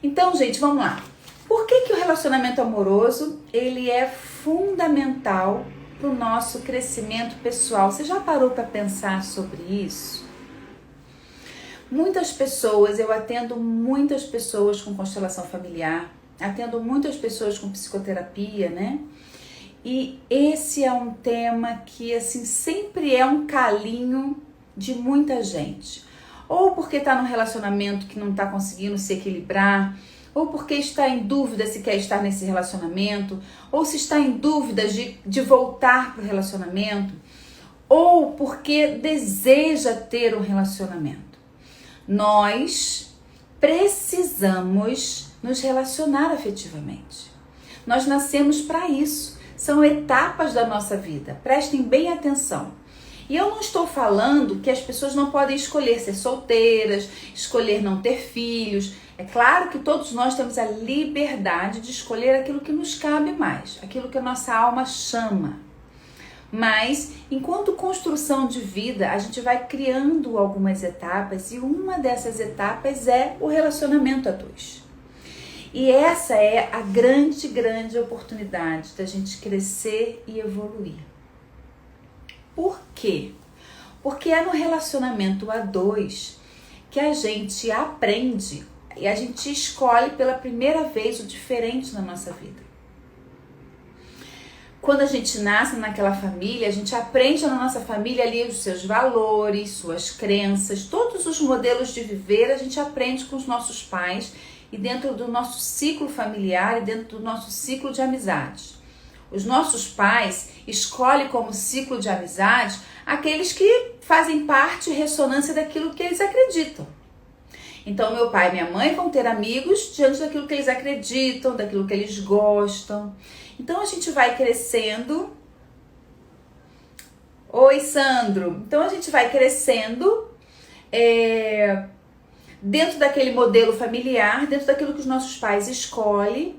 Então, gente, vamos lá. Por que o relacionamento amoroso, ele é fundamental para o nosso crescimento pessoal? Você já parou para pensar sobre isso? Muitas pessoas, eu atendo muitas pessoas com constelação familiar, atendo muitas pessoas com psicoterapia, né? E esse é um tema que, assim, sempre é um calinho de muita gente. Ou porque está num relacionamento que não está conseguindo se equilibrar, ou porque está em dúvida se quer estar nesse relacionamento, ou se está em dúvida de voltar para o relacionamento, ou porque deseja ter um relacionamento. Nós precisamos nos relacionar afetivamente. Nós nascemos para isso. São etapas da nossa vida. Prestem bem atenção. E eu não estou falando que as pessoas não podem escolher ser solteiras, escolher não ter filhos. É claro que todos nós temos a liberdade de escolher aquilo que nos cabe mais, aquilo que a nossa alma chama. Mas, enquanto construção de vida, a gente vai criando algumas etapas e uma dessas etapas é o relacionamento a dois. E essa é a grande oportunidade da gente crescer e evoluir. Por quê? Porque é no relacionamento a dois que a gente aprende e a gente escolhe pela primeira vez o diferente na nossa vida. Quando a gente nasce naquela família, a gente aprende na nossa família ali os seus valores, suas crenças, todos os modelos de viver a gente aprende com os nossos pais e dentro do nosso ciclo familiar e dentro do nosso ciclo de amizades. Os nossos pais escolhem como ciclo de amizade aqueles que fazem parte e ressonância daquilo que eles acreditam. Então, meu pai e minha mãe vão ter amigos diante daquilo que eles acreditam, daquilo que eles gostam. Então, a gente vai crescendo. Oi, Sandro. Então, a gente vai crescendo dentro daquele modelo familiar, dentro daquilo que os nossos pais escolhem.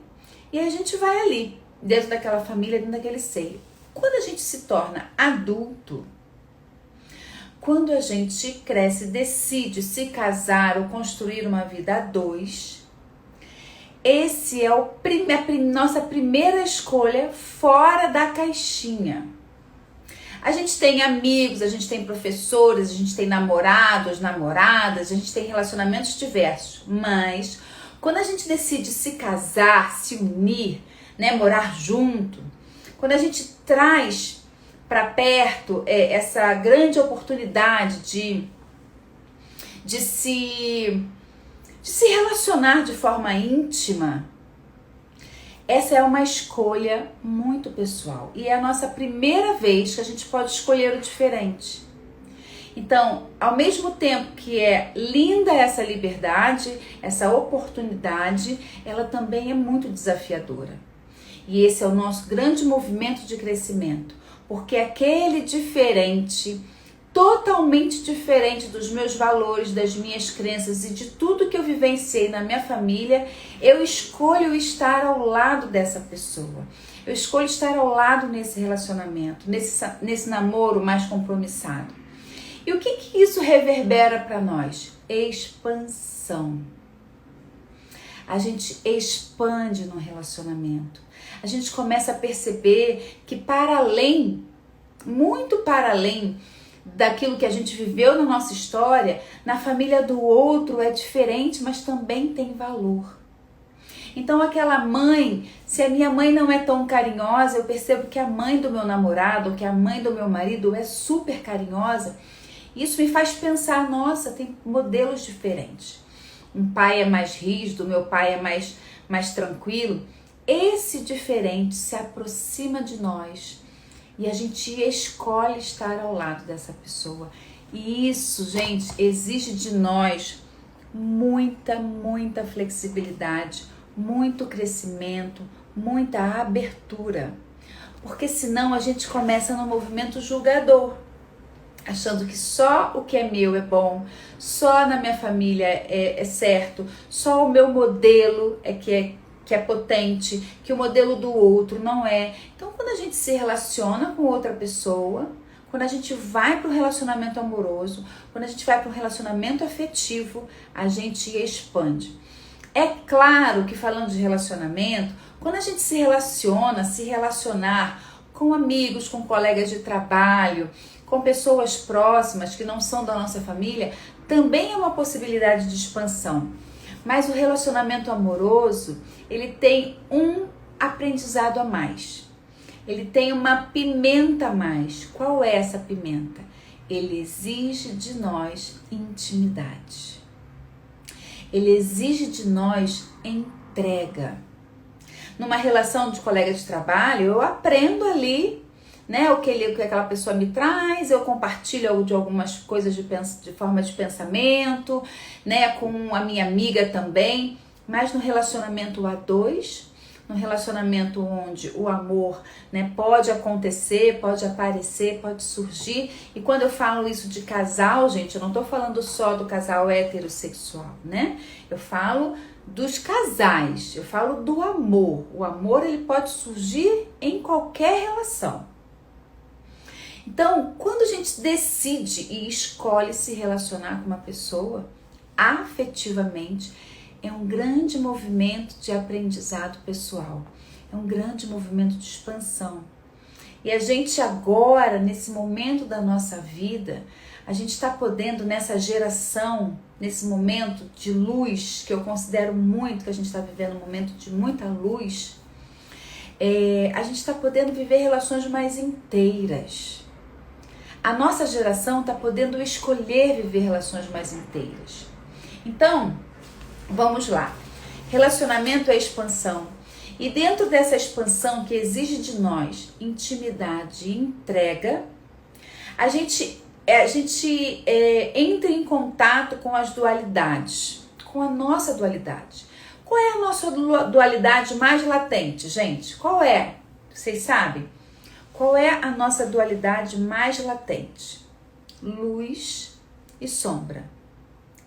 E a gente vai ali, dentro daquela família, dentro daquele seio. Quando a gente se torna adulto, quando a gente cresce, decide se casar ou construir uma vida a dois, esse é a nossa primeira escolha fora da caixinha. A gente tem amigos, a gente tem professores, a gente tem namorados, namoradas, a gente tem relacionamentos diversos, mas quando a gente decide se casar, se unir, né, morar junto, quando a gente traz para perto essa grande oportunidade de se relacionar de forma íntima, essa é uma escolha muito pessoal e é a nossa primeira vez que a gente pode escolher o diferente. Então, ao mesmo tempo que é linda essa liberdade, essa oportunidade, ela também é muito desafiadora. E esse é o nosso grande movimento de crescimento, porque aquele diferente, totalmente diferente dos meus valores, das minhas crenças e de tudo que eu vivenciei na minha família, eu escolho estar ao lado dessa pessoa. Eu escolho estar ao lado nesse relacionamento, nesse namoro mais compromissado. E o que isso reverbera para nós? Expansão. A gente expande no relacionamento. A gente começa a perceber que muito para além daquilo que a gente viveu na nossa história, na família do outro é diferente, mas também tem valor. Então aquela mãe, se a minha mãe não é tão carinhosa, eu percebo que a mãe do meu namorado, ou que a mãe do meu marido é super carinhosa, isso me faz pensar, nossa, tem modelos diferentes. Um pai é mais rígido, meu pai é mais tranquilo. Esse diferente se aproxima de nós e a gente escolhe estar ao lado dessa pessoa. E isso, gente, exige de nós muita flexibilidade, muito crescimento, muita abertura. Porque senão a gente começa no movimento julgador, achando que só o que é meu é bom, só na minha família é certo, só o meu modelo que é potente, que o modelo do outro não é. Então, quando a gente se relaciona com outra pessoa, quando a gente vai para um relacionamento amoroso, quando a gente vai para um relacionamento afetivo, a gente expande. É claro que falando de relacionamento, quando a gente se relacionar com amigos, com colegas de trabalho, com pessoas próximas que não são da nossa família, também é uma possibilidade de expansão. Mas o relacionamento amoroso, ele tem um aprendizado a mais. Ele tem uma pimenta a mais. Qual é essa pimenta? Ele exige de nós intimidade. Ele exige de nós entrega. Numa relação de colega de trabalho, eu aprendo ali, né, o que aquela pessoa me traz, eu compartilho de algumas coisas de forma de pensamento, né, com a minha amiga também, mas no relacionamento a dois, no relacionamento onde o amor, né, pode acontecer, pode aparecer, pode surgir, e quando eu falo isso de casal, gente, eu não tô falando só do casal heterossexual, né, eu falo dos casais, eu falo do amor. O amor, ele pode surgir em qualquer relação. Então, quando a gente decide e escolhe se relacionar com uma pessoa afetivamente, é um grande movimento de aprendizado pessoal, é um grande movimento de expansão. E a gente agora, nesse momento da nossa vida, a gente está podendo, nessa geração, nesse momento de luz, que eu considero muito, que a gente está vivendo um momento de muita luz, a gente está podendo viver relações mais inteiras. A nossa geração está podendo escolher viver relações mais inteiras. Então, vamos lá. Relacionamento é expansão. E dentro dessa expansão que exige de nós intimidade e entrega, a gente entra em contato com as dualidades, com a nossa dualidade. Qual é a nossa dualidade mais latente, gente? Qual é? Vocês sabem? Qual é a nossa dualidade mais latente? Luz e sombra.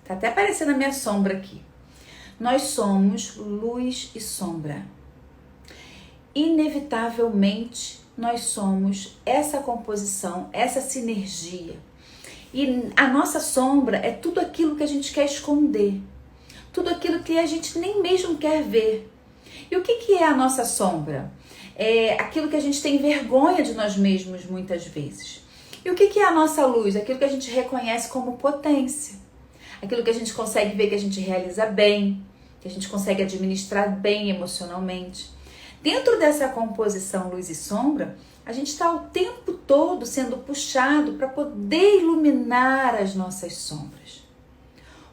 Tá até aparecendo a minha sombra aqui. Nós somos luz e sombra. Inevitavelmente, nós somos essa composição, essa sinergia. E a nossa sombra é tudo aquilo que a gente quer esconder. Tudo aquilo que a gente nem mesmo quer ver. E o que é a nossa sombra? É aquilo que a gente tem vergonha de nós mesmos muitas vezes. E o que é a nossa luz? Aquilo que a gente reconhece como potência. Aquilo que a gente consegue ver que a gente realiza bem, que a gente consegue administrar bem emocionalmente. Dentro dessa composição luz e sombra, a gente está o tempo todo sendo puxado para poder iluminar as nossas sombras.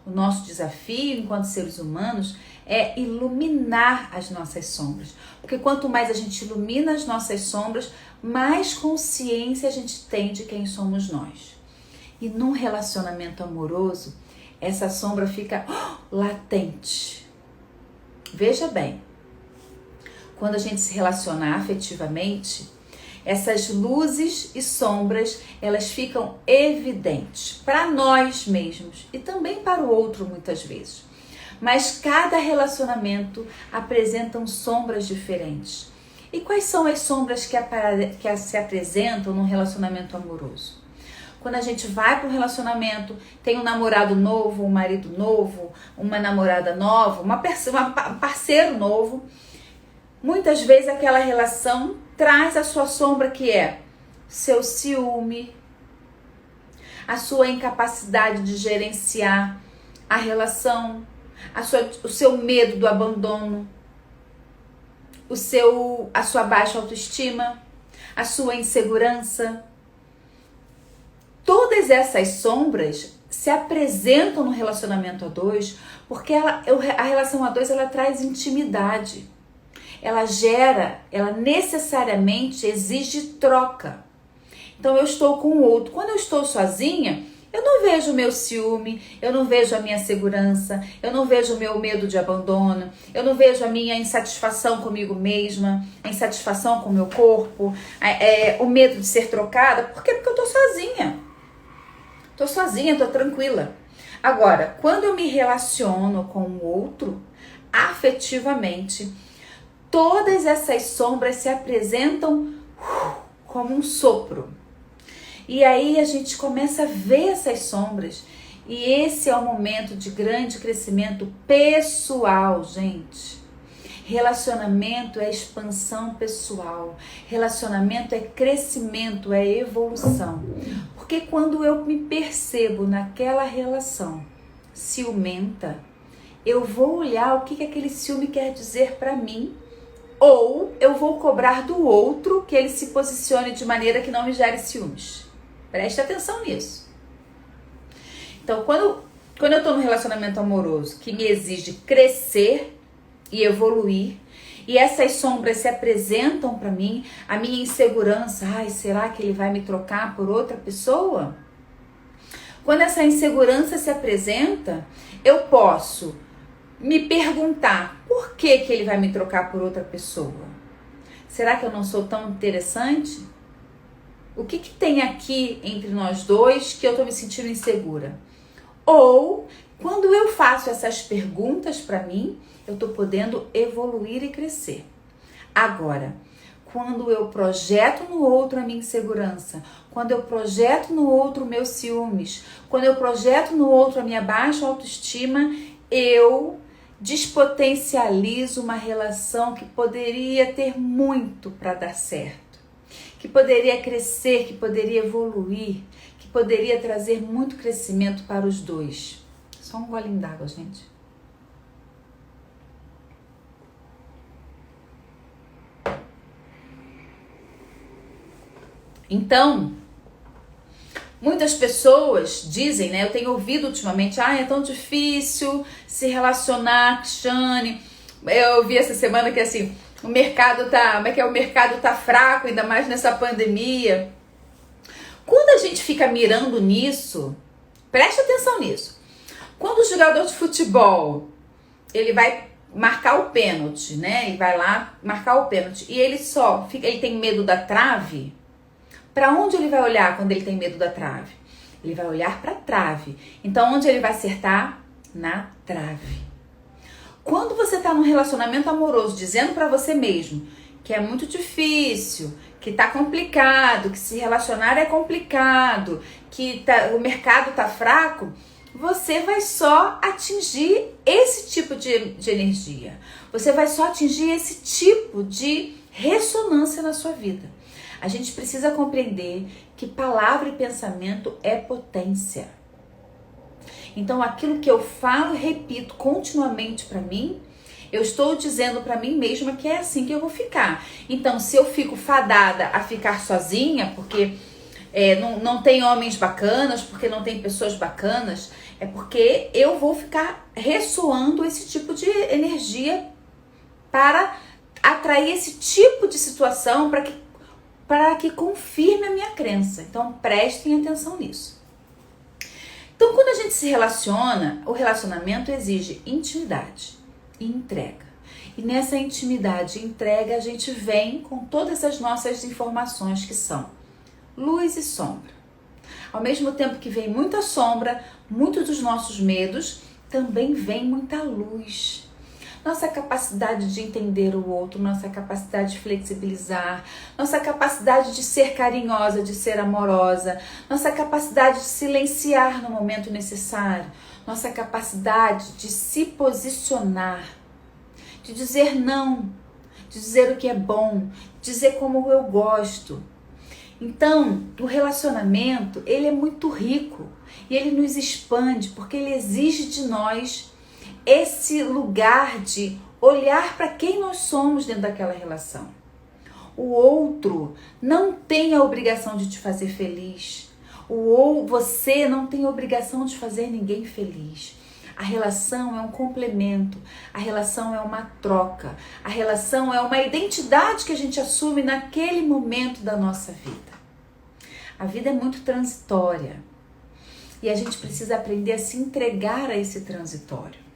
O nosso desafio enquanto seres humanos é iluminar as nossas sombras. Porque quanto mais a gente ilumina as nossas sombras, mais consciência a gente tem de quem somos nós. E num relacionamento amoroso, essa sombra fica latente. Veja bem, quando a gente se relaciona afetivamente, essas luzes e sombras, elas ficam evidentes para nós mesmos e também para o outro muitas vezes. Mas cada relacionamento apresenta sombras diferentes. E quais são as sombras que se apresentam num relacionamento amoroso? Quando a gente vai para um relacionamento, tem um namorado novo, um marido novo, uma namorada nova, um parceiro novo, muitas vezes aquela relação traz a sua sombra, que é seu ciúme, a sua incapacidade de gerenciar a relação, o seu medo do abandono, a sua baixa autoestima, a sua insegurança. Todas essas sombras se apresentam no relacionamento a dois, porque a relação a dois ela traz intimidade. Ela necessariamente exige troca. Então eu estou com o outro. Quando eu estou sozinha, eu não vejo o meu ciúme, eu não vejo a minha segurança, eu não vejo o meu medo de abandono, eu não vejo a minha insatisfação comigo mesma, a insatisfação com o meu corpo, o medo de ser trocada. Por quê? Porque eu estou sozinha. Estou sozinha, estou tranquila. Agora, quando eu me relaciono com o outro, afetivamente, todas essas sombras se apresentam como um sopro. E aí a gente começa a ver essas sombras E esse é o momento de grande crescimento pessoal, gente. Relacionamento é expansão pessoal. Relacionamento é crescimento, é evolução. Porque quando eu me percebo naquela relação ciumenta, eu vou olhar o que aquele ciúme quer dizer para mim, ou eu vou cobrar do outro que ele se posicione de maneira que não me gere ciúmes. Preste atenção nisso. Então, quando eu estou num relacionamento amoroso que me exige crescer e evoluir, e essas sombras se apresentam para mim, a minha insegurança, será que ele vai me trocar por outra pessoa? Quando essa insegurança se apresenta, eu posso me perguntar, por que ele vai me trocar por outra pessoa? Será que eu não sou tão interessante? O que tem aqui entre nós dois que eu estou me sentindo insegura? Ou, quando eu faço essas perguntas para mim, eu estou podendo evoluir e crescer. Agora, quando eu projeto no outro a minha insegurança, quando eu projeto no outro o meu ciúmes, quando eu projeto no outro a minha baixa autoestima, eu despotencializo uma relação que poderia ter muito para dar certo, que poderia crescer, que poderia evoluir, que poderia trazer muito crescimento para os dois. Só um golinho d'água, gente. Então, muitas pessoas dizem, né? Eu tenho ouvido ultimamente, é tão difícil se relacionar, Cristiane. Eu vi essa semana que assim, o mercado tá, o mercado tá fraco, ainda mais nessa pandemia. Quando a gente fica mirando nisso, preste atenção nisso. Quando o jogador de futebol, ele vai marcar o pênalti, né? Ele vai lá marcar o pênalti e ele tem medo da trave. Para onde ele vai olhar quando ele tem medo da trave? Ele vai olhar para a trave. Então, onde ele vai acertar? Na trave. Quando você está num relacionamento amoroso, dizendo para você mesmo que é muito difícil, que tá complicado, que se relacionar é complicado, que o mercado tá fraco, você vai só atingir esse tipo de energia. Você vai só atingir esse tipo de ressonância na sua vida. A gente precisa compreender que palavra e pensamento é potência. Então, aquilo que eu falo e repito continuamente para mim, eu estou dizendo para mim mesma que é assim que eu vou ficar. Então, se eu fico fadada a ficar sozinha, porque não tem homens bacanas, porque não tem pessoas bacanas, é porque eu vou ficar ressoando esse tipo de energia para atrair esse tipo de situação para que confirme a minha crença. Então, prestem atenção nisso. Então, quando a gente se relaciona, o relacionamento exige intimidade e entrega. E nessa intimidade e entrega, a gente vem com todas as nossas informações que são luz e sombra. Ao mesmo tempo que vem muita sombra, muitos dos nossos medos, também vem muita luz. Nossa capacidade de entender o outro, nossa capacidade de flexibilizar, nossa capacidade de ser carinhosa, de ser amorosa, nossa capacidade de silenciar no momento necessário, nossa capacidade de se posicionar, de dizer não, de dizer o que é bom, de dizer como eu gosto. Então, o relacionamento, ele é muito rico e ele nos expande porque ele exige de nós esse lugar de olhar para quem nós somos dentro daquela relação. O outro não tem a obrigação de te fazer feliz. Você não tem a obrigação de fazer ninguém feliz. A relação é um complemento, a relação é uma troca, a relação é uma identidade que a gente assume naquele momento da nossa vida. A vida é muito transitória e a gente precisa aprender a se entregar a esse transitório.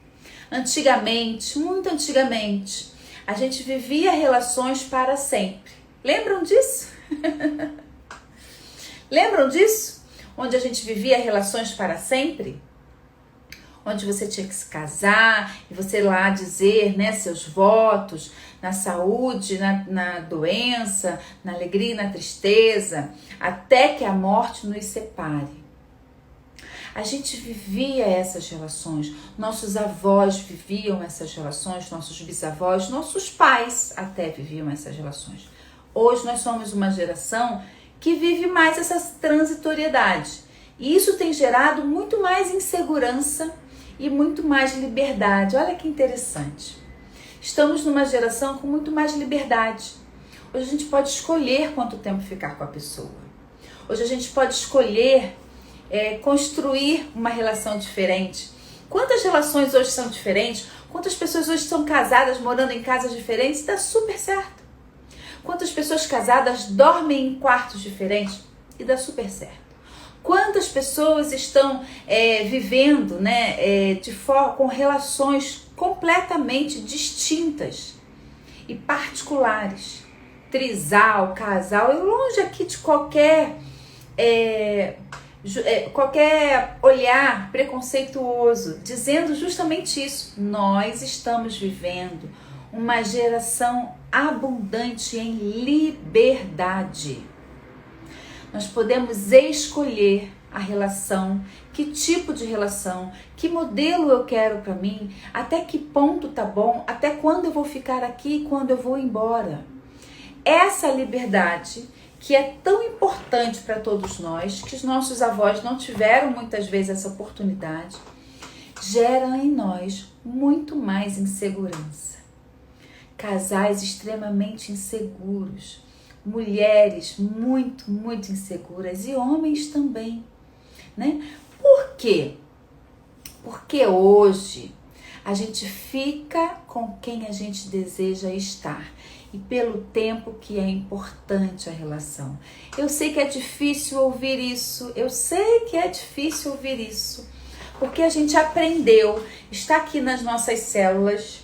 Antigamente, muito antigamente, a gente vivia relações para sempre. Lembram disso? Lembram disso? Onde a gente vivia relações para sempre? Onde você tinha que se casar e você lá dizer, né, seus votos na saúde, na doença, na alegria e na tristeza, até que a morte nos separe. A gente vivia essas relações, nossos avós viviam essas relações, nossos bisavós, nossos pais até viviam essas relações. Hoje nós somos uma geração que vive mais essa transitoriedade. E isso tem gerado muito mais insegurança e muito mais liberdade. Olha que interessante. Estamos numa geração com muito mais liberdade. Hoje a gente pode escolher quanto tempo ficar com a pessoa. Hoje a gente pode escolher construir uma relação diferente. Quantas relações hoje são diferentes? Quantas pessoas hoje estão casadas, morando em casas diferentes? Dá super certo. Quantas pessoas casadas dormem em quartos diferentes? E dá super certo. Quantas pessoas estão vivendo, né, com relações completamente distintas e particulares? Trisal, casal, e longe aqui de qualquer olhar preconceituoso, dizendo justamente isso. Nós estamos vivendo uma geração abundante em liberdade. Nós podemos escolher a relação, que tipo de relação, que modelo eu quero para mim, até que ponto tá bom, até quando eu vou ficar aqui e quando eu vou embora. Essa liberdade que é tão importante para todos nós, que os nossos avós não tiveram muitas vezes essa oportunidade, gera em nós muito mais insegurança. Casais extremamente inseguros, mulheres muito, muito inseguras e homens também, né? Por quê? Porque hoje a gente fica com quem a gente deseja estar e pelo tempo que é importante a relação. Eu sei que é difícil ouvir isso, porque a gente aprendeu, está aqui nas nossas células,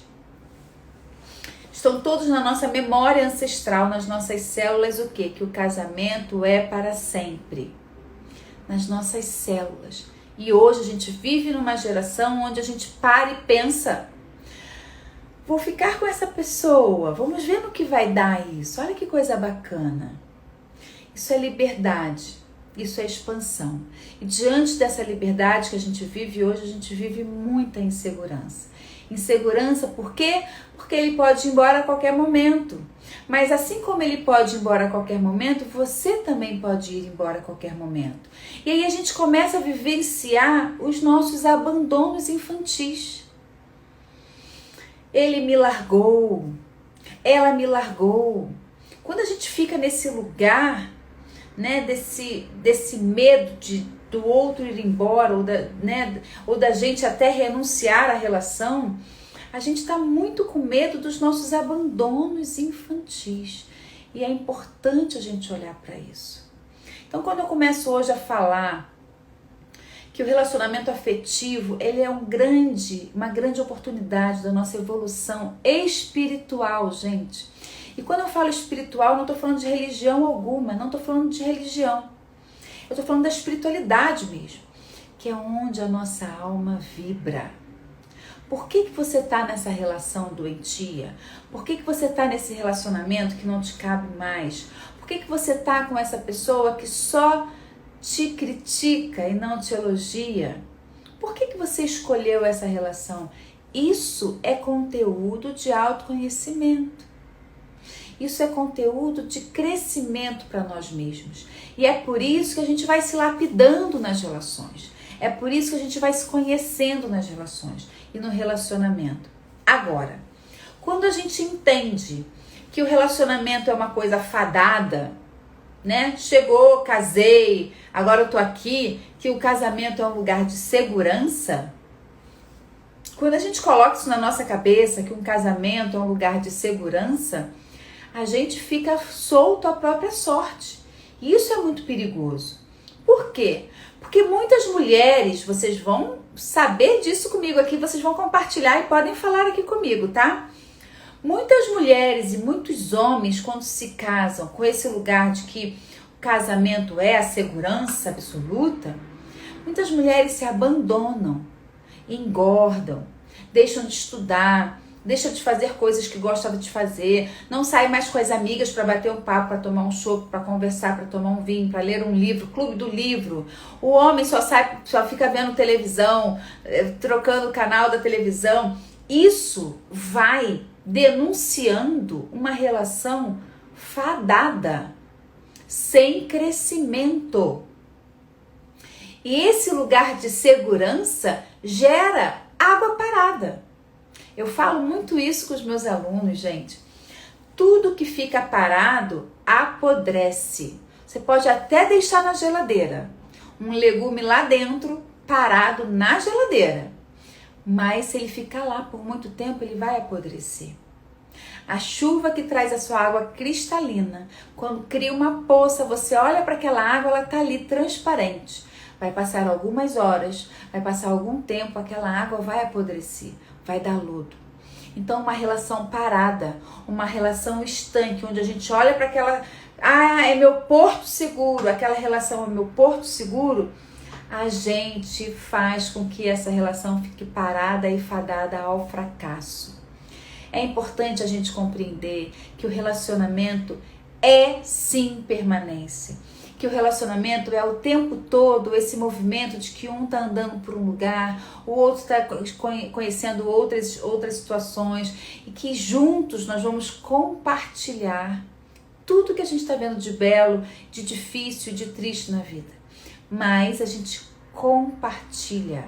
estão todos na nossa memória ancestral, nas nossas células, o quê? Que o casamento é para sempre. Nas nossas células. E hoje a gente vive numa geração onde a gente para e pensa: vou ficar com essa pessoa, vamos ver no que vai dar isso. Olha que coisa bacana. Isso é liberdade, isso é expansão. E diante dessa liberdade que a gente vive hoje, a gente vive muita insegurança. Insegurança por quê? Porque ele pode ir embora a qualquer momento. Mas assim como ele pode ir embora a qualquer momento, você também pode ir embora a qualquer momento. E aí a gente começa a vivenciar os nossos abandonos infantis. Ele me largou, ela me largou. Quando a gente fica nesse lugar, né, desse medo do outro ir embora, ou da gente até renunciar à relação, a gente está muito com medo dos nossos abandonos infantis. E é importante a gente olhar para isso. Então, quando eu começo hoje a falar que o relacionamento afetivo, ele é uma grande oportunidade da nossa evolução espiritual, gente. E quando eu falo espiritual, não estou falando de religião alguma, não estou falando de religião. Eu estou falando da espiritualidade mesmo, que é onde a nossa alma vibra. Por que você está nessa relação doentia? Por que você está nesse relacionamento que não te cabe mais? Por que você está com essa pessoa que só te critica e não te elogia? Por que você escolheu essa relação? Isso é conteúdo de autoconhecimento. Isso é conteúdo de crescimento para nós mesmos. E é por isso que a gente vai se lapidando nas relações. É por isso que a gente vai se conhecendo nas relações e no relacionamento. Agora, quando a gente entende que o relacionamento é uma coisa fadada, né? Chegou, casei, agora eu tô aqui, que o casamento é um lugar de segurança. Quando a gente coloca isso na nossa cabeça, que um casamento é um lugar de segurança, a gente fica solto à própria sorte. E isso é muito perigoso. Por quê? Porque muitas mulheres, vocês vão saber disso comigo aqui, vocês vão compartilhar e podem falar aqui comigo, tá? Muitas mulheres e muitos homens, quando se casam com esse lugar de que o casamento é a segurança absoluta, muitas mulheres se abandonam, engordam, deixam de estudar, deixa de fazer coisas que gostava de fazer, não sai mais com as amigas para bater um papo, para tomar um chopp, para conversar, para tomar um vinho, para ler um livro, clube do livro. O homem só fica vendo televisão, trocando o canal da televisão. Isso vai denunciando uma relação fadada, sem crescimento. E esse lugar de segurança gera água parada. Eu falo muito isso com os meus alunos, gente. Tudo que fica parado apodrece. Você pode até deixar na geladeira um legume lá dentro, parado na geladeira. Mas se ele ficar lá por muito tempo, ele vai apodrecer. A chuva que traz a sua água cristalina, quando cria uma poça, você olha para aquela água, ela está ali transparente. Vai passar algumas horas, vai passar algum tempo, aquela água vai apodrecer, vai dar lodo. Então, uma relação parada, uma relação estanque, onde a gente olha para aquela... é meu porto seguro, aquela relação é meu porto seguro, a gente faz com que essa relação fique parada e fadada ao fracasso. É importante a gente compreender que o relacionamento é sim permanência. Que o relacionamento é o tempo todo esse movimento de que um está andando por um lugar, o outro está conhecendo outras situações e que juntos nós vamos compartilhar tudo que a gente está vendo de belo, de difícil, de triste na vida. Mas a gente compartilha.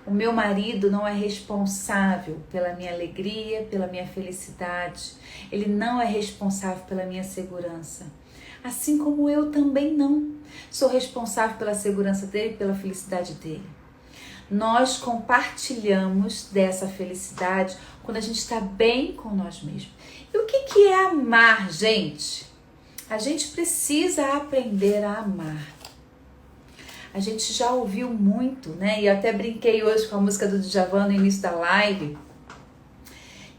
O meu marido não é responsável pela minha alegria, pela minha felicidade. Ele não é responsável pela minha segurança. Assim como eu também não sou responsável pela segurança dele e pela felicidade dele. Nós compartilhamos dessa felicidade quando a gente está bem com nós mesmos. E o que é amar, gente? A gente precisa aprender a amar. A gente já ouviu muito, né? E eu até brinquei hoje com a música do Djavan no início da live,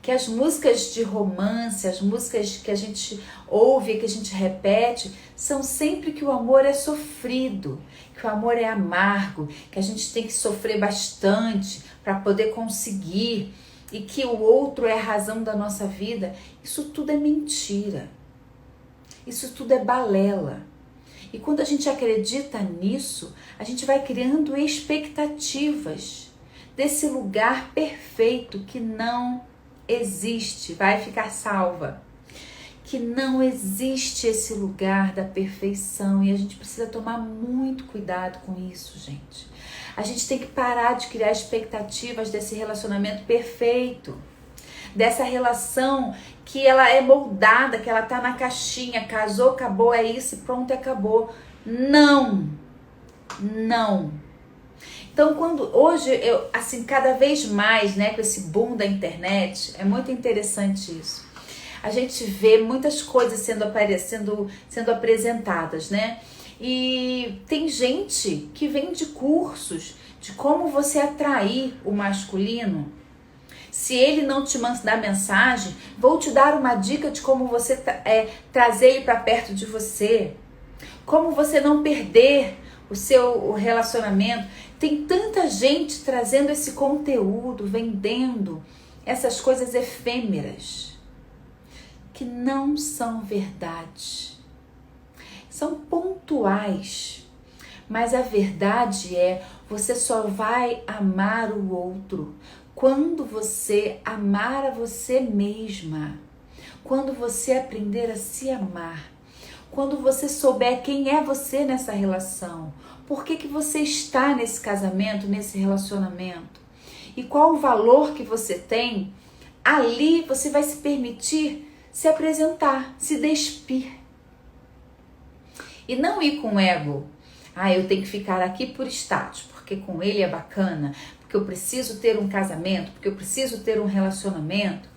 que as músicas de romance, as músicas que a gente ouve, que a gente repete, são sempre que o amor é sofrido, que o amor é amargo, que a gente tem que sofrer bastante para poder conseguir e que o outro é a razão da nossa vida. Isso tudo é mentira. Isso tudo é balela. E quando a gente acredita nisso, a gente vai criando expectativas desse lugar perfeito que não existe, vai ficar salva. Que não existe esse lugar da perfeição e a gente precisa tomar muito cuidado com isso, gente. A gente tem que parar de criar expectativas desse relacionamento perfeito, dessa relação que ela é moldada, que ela tá na caixinha, casou, acabou, é isso, pronto, acabou. Não. Então, hoje, assim, cada vez mais, né, com esse boom da internet, é muito interessante isso. A gente vê muitas coisas sendo apresentadas, né? E tem gente que vende cursos de como você atrair o masculino. Se ele não te mandar mensagem, vou te dar uma dica de como você trazer ele para perto de você. Como você não perder o seu relacionamento. Tem tanta gente trazendo esse conteúdo, vendendo essas coisas efêmeras que não são verdade. São pontuais. Mas a verdade é, você só vai amar o outro quando você amar a você mesma. Quando você aprender a se amar. Quando você souber quem é você nessa relação. Por que você está nesse casamento, nesse relacionamento? E qual o valor que você tem? Ali você vai se permitir se apresentar, se despir. E não ir com ego. Eu tenho que ficar aqui por status, porque com ele é bacana, porque eu preciso ter um casamento, porque eu preciso ter um relacionamento.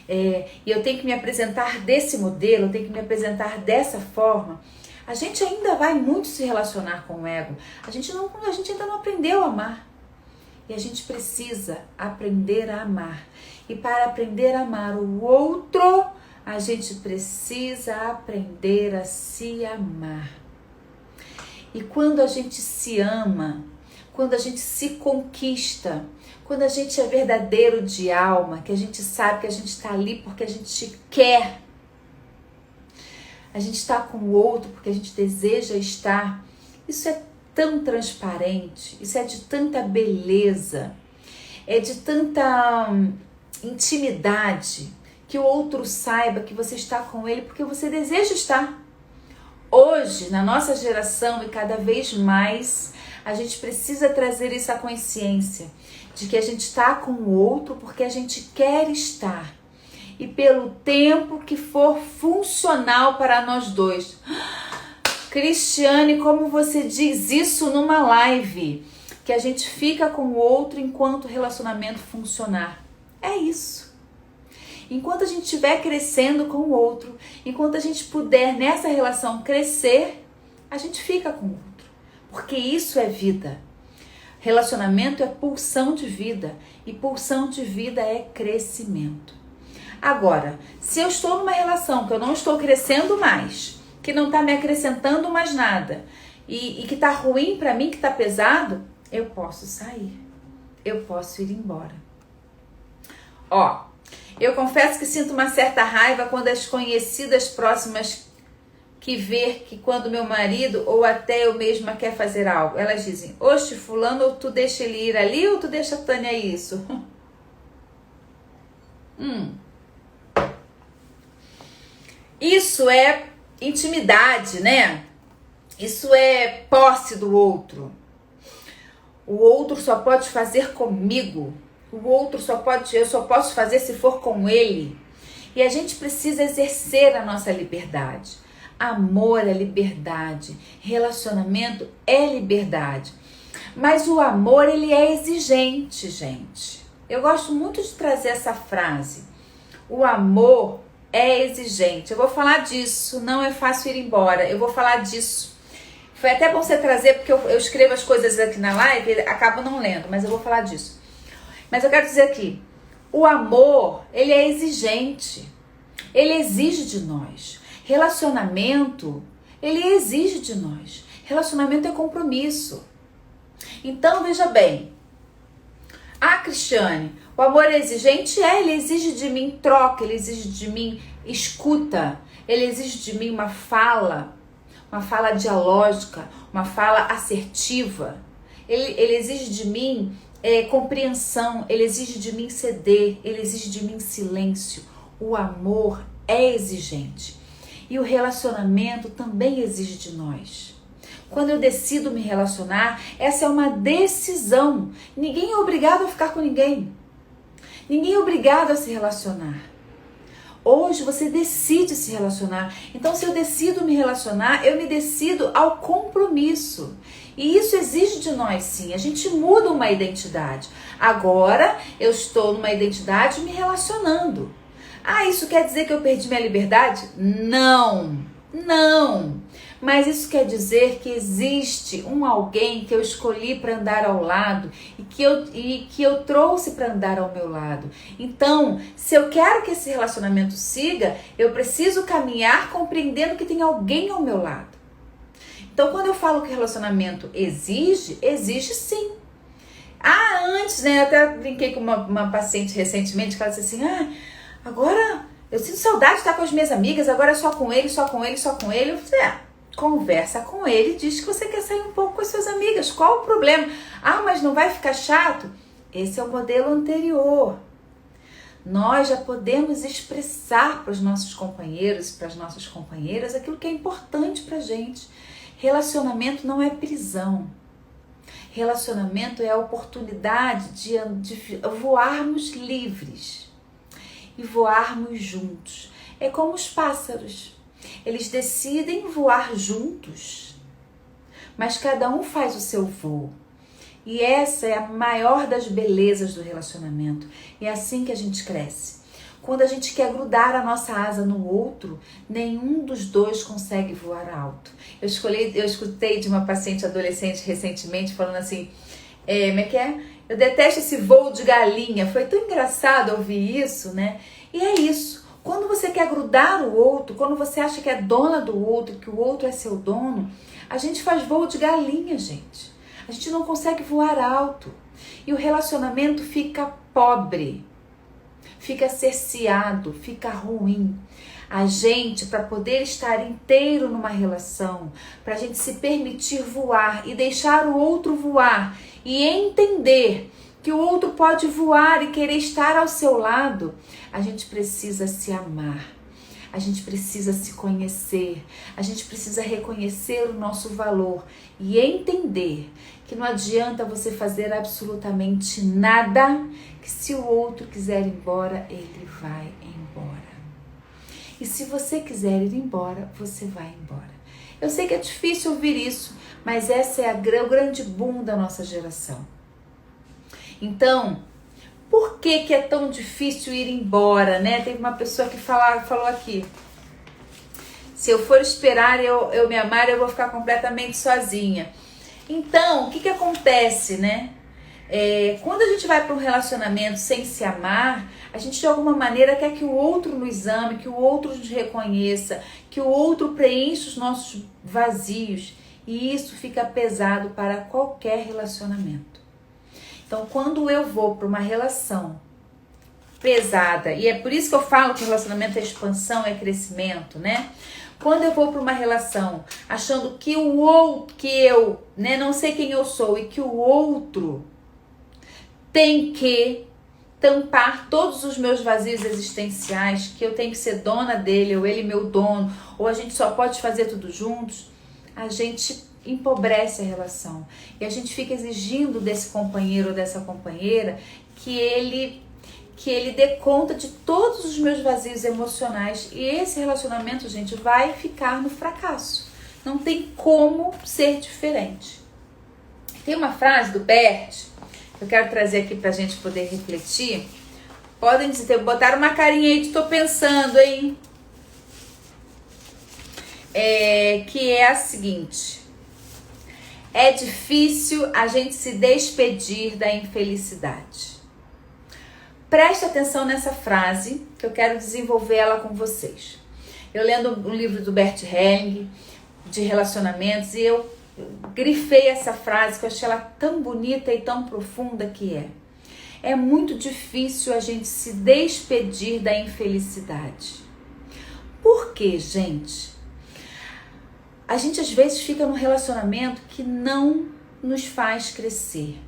E eu tenho que me apresentar desse modelo, eu tenho que me apresentar dessa forma. A gente ainda vai muito se relacionar com o ego. A gente ainda não aprendeu a amar. E a gente precisa aprender a amar. E para aprender a amar o outro, a gente precisa aprender a se amar. E quando a gente se ama, quando a gente se conquista, Quando a gente é verdadeiro de alma, que a gente sabe que a gente está ali porque a gente quer. A gente está com o outro porque a gente deseja estar. Isso é tão transparente, isso é de tanta beleza, é de tanta intimidade, que o outro saiba que você está com ele porque você deseja estar. Hoje, na nossa geração e cada vez mais, a gente precisa trazer essa consciência de que a gente está com o outro porque a gente quer estar. E pelo tempo que for funcional para nós dois. Cristiane, como você diz isso numa live? Que a gente fica com o outro enquanto o relacionamento funcionar. É isso. Enquanto a gente estiver crescendo com o outro, enquanto a gente puder nessa relação crescer, a gente fica com o outro. Porque isso é vida. Relacionamento é pulsão de vida. E pulsão de vida é crescimento. Agora, se eu estou numa relação que eu não estou crescendo mais, que não está me acrescentando mais nada, e que está ruim para mim, que está pesado, eu posso sair. Eu posso ir embora. Ó, eu confesso que sinto uma certa raiva quando as conhecidas próximas que ver que quando meu marido ou até eu mesma quer fazer algo, elas dizem, oxe, fulano, ou tu deixa ele ir ali ou tu deixa a Tânia isso? Isso é intimidade, né? Isso é posse do outro. O outro só pode fazer comigo. O outro eu só posso fazer se for com ele. E a gente precisa exercer a nossa liberdade. Amor é liberdade. Relacionamento é liberdade. Mas o amor, ele é exigente, gente. Eu gosto muito de trazer essa frase. O amor é exigente. Eu vou falar disso. Não é fácil ir embora. Eu vou falar disso. Foi até bom você trazer, porque eu escrevo as coisas aqui na live e acabo não lendo, mas eu vou falar disso. Mas eu quero dizer aqui, o amor, ele é exigente. Ele exige de nós. Relacionamento, ele exige de nós. Relacionamento é compromisso. Então, veja bem. Ah, Cristiane, o amor é exigente? Ele exige de mim troca, ele exige de mim escuta, ele exige de mim uma fala dialógica, uma fala assertiva. Ele exige de mim compreensão, ele exige de mim ceder, ele exige de mim silêncio. O amor é exigente. E o relacionamento também exige de nós. Quando eu decido me relacionar, essa é uma decisão. Ninguém é obrigado a ficar com ninguém. Ninguém é obrigado a se relacionar. Hoje você decide se relacionar. Então, se eu decido me relacionar, eu me decido ao compromisso. E isso exige de nós, sim. A gente muda uma identidade. Agora, eu estou numa identidade me relacionando. Ah, isso quer dizer que eu perdi minha liberdade? Não, não. Mas isso quer dizer que existe um alguém que eu escolhi para andar ao lado e que eu trouxe para andar ao meu lado. Então, se eu quero que esse relacionamento siga, eu preciso caminhar compreendendo que tem alguém ao meu lado. Então, quando eu falo que relacionamento exige, exige sim. Ah, antes, né, eu até brinquei com uma paciente recentemente que ela disse assim, agora eu sinto saudade de estar com as minhas amigas, agora é só com ele, só com ele, só com ele. Eu falei, conversa com ele, diz que você quer sair um pouco com as suas amigas, qual o problema? Ah, mas não vai ficar chato? Esse é o modelo anterior. Nós já podemos expressar para os nossos companheiros e para as nossas companheiras aquilo que é importante para a gente. Relacionamento não é prisão. Relacionamento é a oportunidade de voarmos livres e voarmos juntos. É como os pássaros. Eles decidem voar juntos, mas cada um faz o seu voo. E essa é a maior das belezas do relacionamento. E é assim que a gente cresce. Quando a gente quer grudar a nossa asa no outro, nenhum dos dois consegue voar alto. Eu escutei de uma paciente adolescente recentemente falando assim, eu detesto esse voo de galinha. Foi tão engraçado ouvir isso, né? E é isso. Quando você quer grudar o outro, quando você acha que é dona do outro, que o outro é seu dono, a gente faz voo de galinha, gente. A gente não consegue voar alto. E o relacionamento fica pobre, fica cerceado, fica ruim. A gente, para poder estar inteiro numa relação, para a gente se permitir voar e deixar o outro voar e entender que o outro pode voar e querer estar ao seu lado, a gente precisa se amar, a gente precisa se conhecer, a gente precisa reconhecer o nosso valor e entender que não adianta você fazer absolutamente nada, que se o outro quiser ir embora, ele vai embora. E se você quiser ir embora, você vai embora. Eu sei que é difícil ouvir isso, mas essa é o grande boom da nossa geração. Então, por que é tão difícil ir embora, né? Teve uma pessoa que falou aqui: se eu for esperar eu me amar, eu vou ficar completamente sozinha. Então, o que acontece, né? Quando a gente vai para um relacionamento sem se amar, a gente de alguma maneira quer que o outro nos ame, que o outro nos reconheça, que o outro preencha os nossos vazios. E isso fica pesado para qualquer relacionamento. Então, quando eu vou para uma relação pesada, e é por isso que eu falo que o relacionamento é expansão, é crescimento, né? Quando eu vou para uma relação achando que o outro, que eu, né, não sei quem eu sou e que o outro tem que tampar todos os meus vazios existenciais, que eu tenho que ser dona dele, ou ele meu dono, ou a gente só pode fazer tudo juntos, a gente empobrece a relação. E a gente fica exigindo desse companheiro ou dessa companheira que ele dê conta de todos os meus vazios emocionais. E esse relacionamento, gente, vai ficar no fracasso. Não tem como ser diferente. Tem uma frase do Bert que eu quero trazer aqui pra gente poder refletir. Podem dizer, botar uma carinha aí de tô pensando, hein? Que é a seguinte: é difícil a gente se despedir da infelicidade. Preste atenção nessa frase, que eu quero desenvolver ela com vocês. Eu lendo um livro do Bert Helling, de relacionamentos, e eu grifei essa frase, que eu achei ela tão bonita e tão profunda que é: é muito difícil a gente se despedir da infelicidade. Por quê, gente? A gente às vezes fica num relacionamento que não nos faz crescer,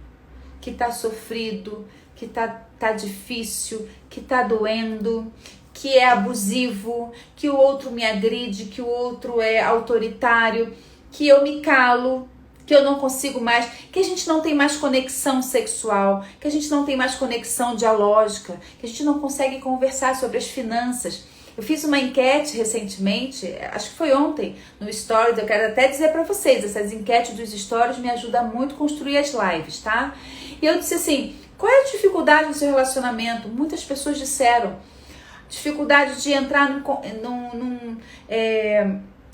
que tá sofrido, que tá difícil, que tá doendo, que é abusivo, que o outro me agride, que o outro é autoritário, que eu me calo, que eu não consigo mais, que a gente não tem mais conexão sexual, que a gente não tem mais conexão dialógica, que a gente não consegue conversar sobre as finanças. Eu fiz uma enquete recentemente, acho que foi ontem, no Stories. Eu quero até dizer para vocês, essas enquetes dos Stories me ajudam muito a construir as lives, tá? E eu disse assim: qual é a dificuldade no seu relacionamento? Muitas pessoas disseram: dificuldade de entrar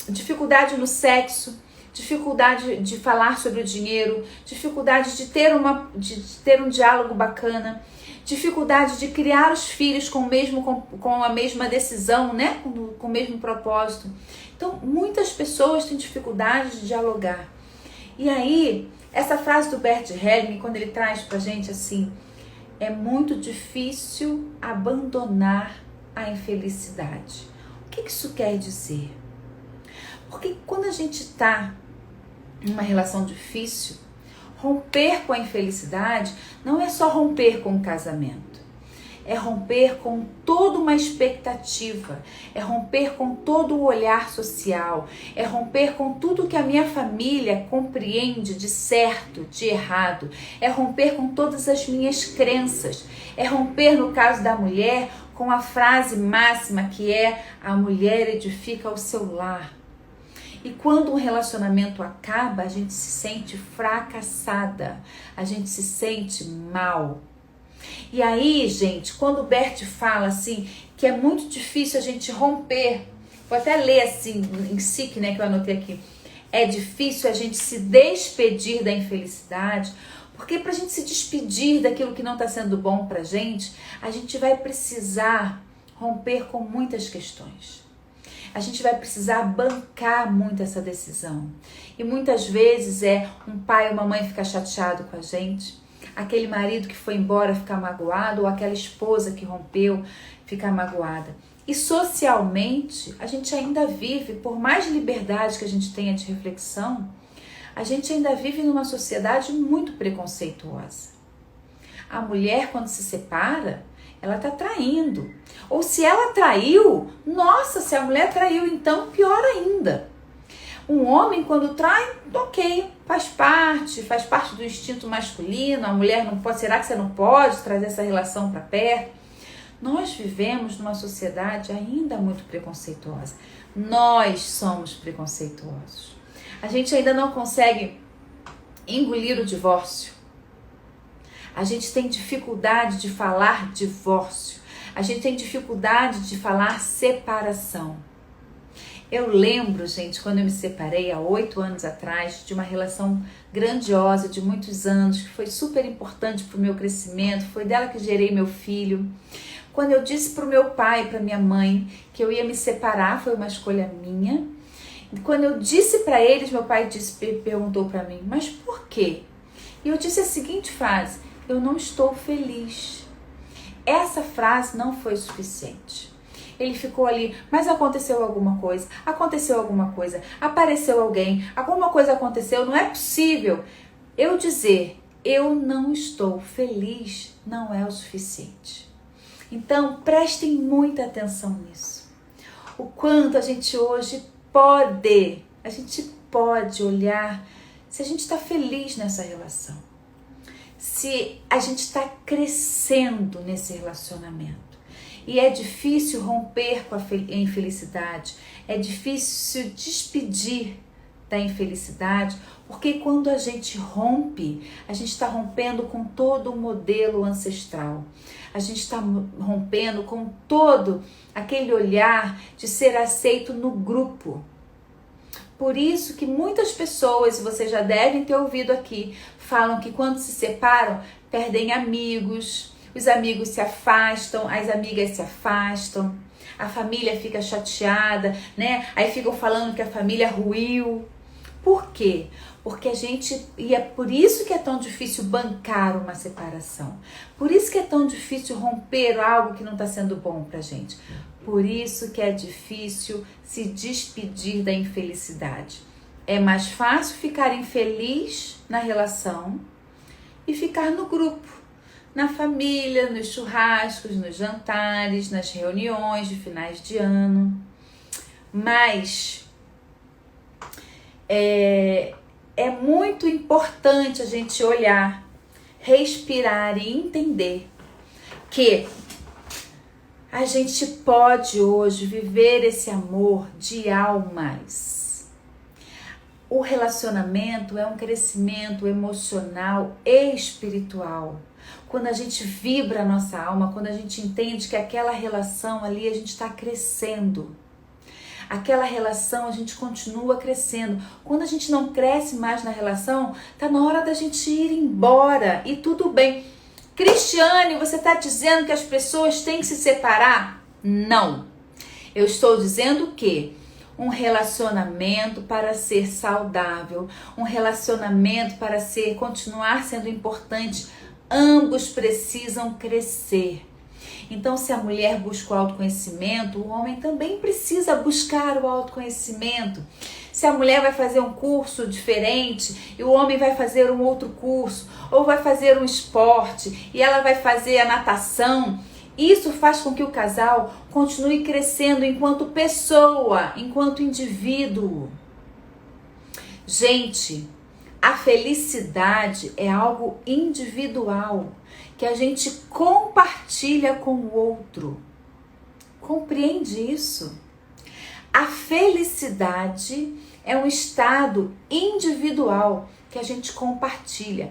dificuldade no sexo, dificuldade de falar sobre o dinheiro, dificuldade de ter um diálogo bacana, dificuldade de criar os filhos com a mesma decisão, né? Com o mesmo propósito. Então, muitas pessoas têm dificuldade de dialogar. E aí, essa frase do Bert Helling, quando ele traz pra gente assim: é muito difícil abandonar a infelicidade. O que isso quer dizer? Porque quando a gente está numa relação difícil, romper com a infelicidade não é só romper com o casamento. É romper com toda uma expectativa, é romper com todo o olhar social, é romper com tudo que a minha família compreende de certo, de errado, é romper com todas as minhas crenças, é romper, no caso da mulher, com a frase máxima que é: a mulher edifica o seu lar. E quando um relacionamento acaba, a gente se sente fracassada, a gente se sente mal. E aí, gente, quando o Bert fala assim, que é muito difícil a gente romper, vou até ler assim, em SIC, né, que eu anotei aqui: é difícil a gente se despedir da infelicidade, porque pra gente se despedir daquilo que não tá sendo bom pra gente, a gente vai precisar romper com muitas questões. A gente vai precisar bancar muito essa decisão. E muitas vezes um pai ou uma mãe ficar chateado com a gente. aquele marido que foi embora ficar magoado, ou aquela esposa que rompeu ficar magoada. E socialmente, a gente ainda vive, por mais liberdade que a gente tenha de reflexão, a gente ainda vive numa sociedade muito preconceituosa. A mulher, quando se separa, ela está traindo. Ou se ela traiu, nossa, se a mulher traiu, então pior ainda. Um homem, quando trai, ok, faz parte do instinto masculino. A mulher não pode, será que você não pode trazer essa relação para perto? Nós vivemos numa sociedade ainda muito preconceituosa. Nós somos preconceituosos. A gente ainda não consegue engolir o divórcio. A gente tem dificuldade de falar divórcio. A gente tem dificuldade de falar separação. Eu lembro, gente, quando eu me separei há 8 anos atrás, de uma relação grandiosa, de muitos anos, que foi super importante para o meu crescimento, foi dela que gerei meu filho. Quando eu disse para o meu pai e para minha mãe que eu ia me separar, foi uma escolha minha. Quando eu disse para eles, meu pai perguntou para mim, mas por quê? E eu disse a seguinte frase, eu não estou feliz. Essa frase não foi suficiente. Ele ficou ali, mas aconteceu alguma coisa, apareceu alguém, alguma coisa aconteceu, não é possível. Eu dizer, eu não estou feliz, não é o suficiente. Então, prestem muita atenção nisso. O quanto a gente hoje pode olhar se a gente está feliz nessa relação. Se a gente está crescendo nesse relacionamento. E é difícil romper com a infelicidade, é difícil despedir da infelicidade, porque quando a gente rompe, a gente está rompendo com todo o modelo ancestral. A gente está rompendo com todo aquele olhar de ser aceito no grupo. Por isso que muitas pessoas, vocês já devem ter ouvido aqui, falam que quando se separam, perdem amigos, os amigos se afastam, as amigas se afastam, a família fica chateada, né? Aí ficam falando que a família ruiu. Por quê? Porque e é por isso que é tão difícil bancar uma separação. Por isso que é tão difícil romper algo que não está sendo bom pra gente. Por isso que é difícil se despedir da infelicidade. É mais fácil ficar infeliz na relação e ficar no grupo, na família, nos churrascos, nos jantares, nas reuniões de finais de ano. Mas é muito importante a gente olhar, respirar e entender que a gente pode hoje viver esse amor de almas. O relacionamento é um crescimento emocional e espiritual. Quando a gente vibra a nossa alma, quando a gente entende que aquela relação ali a gente está crescendo. Aquela relação a gente continua crescendo. Quando a gente não cresce mais na relação, tá na hora da gente ir embora e tudo bem. Cristiane, você está dizendo que as pessoas têm que se separar? Não. Eu estou dizendo que um relacionamento para ser saudável, um relacionamento para continuar sendo importante, ambos precisam crescer. Então, se a mulher busca o autoconhecimento, o homem também precisa buscar o autoconhecimento. Se a mulher vai fazer um curso diferente e o homem vai fazer um outro curso, ou vai fazer um esporte e ela vai fazer a natação, isso faz com que o casal continue crescendo enquanto pessoa, enquanto indivíduo. Gente, a felicidade é algo individual, que a gente compartilha com o outro. Compreende isso? A felicidade é um estado individual que a gente compartilha.